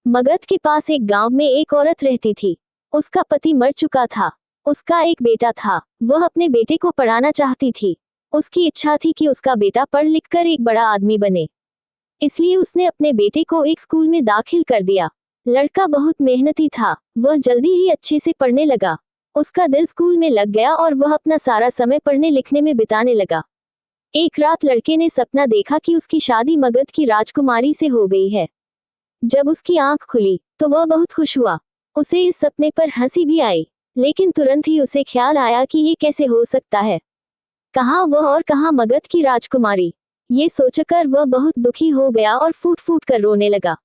मगध के पास एक गांव में एक औरत रहती थी। उसका पति मर चुका था। उसका एक बेटा था। वह अपने बेटे को पढ़ाना चाहती थी। उसकी इच्छा थी कि उसका बेटा पढ़ लिख कर एक बड़ा आदमी बने। इसलिए उसने अपने बेटे को एक स्कूल में दाखिल कर दिया। लड़का बहुत मेहनती था। वह जल्दी ही अच्छे से पढ़ने लगा। उसका दिल स्कूल में लग गया और वह अपना सारा समय पढ़ने लिखने में बिताने लगा। एक रात लड़के ने सपना देखा कि उसकी शादी मगध की राजकुमारी से हो गई है। जब उसकी आंख खुली तो वह बहुत खुश हुआ। उसे इस सपने पर हंसी भी आई, लेकिन तुरंत ही उसे ख्याल आया कि ये कैसे हो सकता है। कहाँ वह और कहाँ मगध की राजकुमारी। ये सोचकर वह बहुत दुखी हो गया और फूट फूट कर रोने लगा।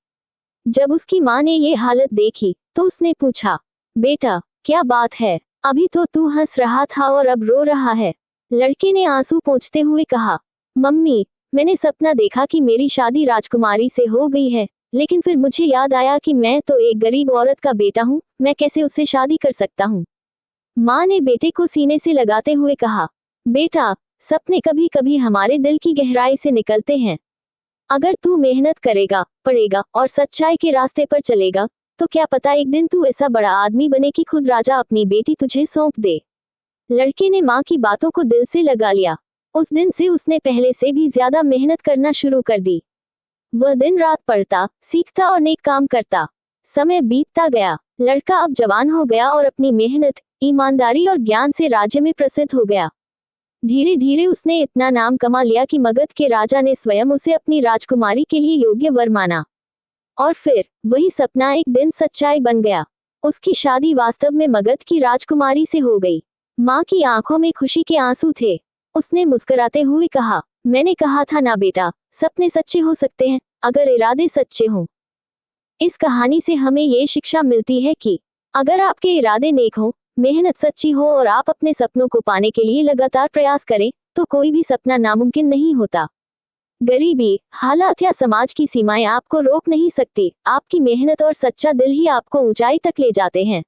जब उसकी माँ ने ये हालत देखी तो उसने पूछा, बेटा क्या बात है, अभी तो तू हंस रहा था और अब रो रहा है। लड़के ने आंसू पोंछते हुए कहा, मम्मी मैंने सपना देखा कि मेरी शादी राजकुमारी से हो गई है, लेकिन फिर मुझे याद आया कि मैं तो एक गरीब औरत का बेटा हूँ, मैं कैसे उससे शादी कर सकता हूँ। माँ ने बेटे को सीने से लगाते हुए कहा, बेटा सपने कभी कभी हमारे दिल की गहराई से निकलते हैं। अगर तू मेहनत करेगा, पढ़ेगा और सच्चाई के रास्ते पर चलेगा तो क्या पता एक दिन तू ऐसा बड़ा आदमी बने कि खुद राजा अपनी बेटी तुझे सौंप दे। लड़के ने माँ की बातों को दिल से लगा लिया। उस दिन से उसने पहले से भी ज्यादा मेहनत करना शुरू कर दी। वह दिन रात पढ़ता, सीखता और नेक काम करता। समय बीतता गया। लड़का अब जवान हो गया और अपनी मेहनत, ईमानदारी और ज्ञान से राज्य में प्रसिद्ध हो गया। धीरे धीरे उसने इतना नाम कमा लिया कि मगध के राजा ने स्वयं उसे अपनी राजकुमारी के लिए योग्य वर माना। और फिर वही सपना एक दिन सच्चाई बन गया। उसकी शादी वास्तव में मगध की राजकुमारी से हो गई। माँ की आंखों में खुशी के आंसू थे। उसने मुस्कुराते हुए कहा, मैंने कहा था ना बेटा, सपने सच्चे हो सकते हैं अगर इरादे सच्चे हों। इस कहानी से हमें ये शिक्षा मिलती है कि अगर आपके इरादे नेक हों, मेहनत सच्ची हो और आप अपने सपनों को पाने के लिए लगातार प्रयास करें, तो कोई भी सपना नामुमकिन नहीं होता। गरीबी, हालात या समाज की सीमाएं आपको रोक नहीं सकती। आपकी मेहनत और सच्चा दिल ही आपको ऊंचाई तक ले जाते हैं।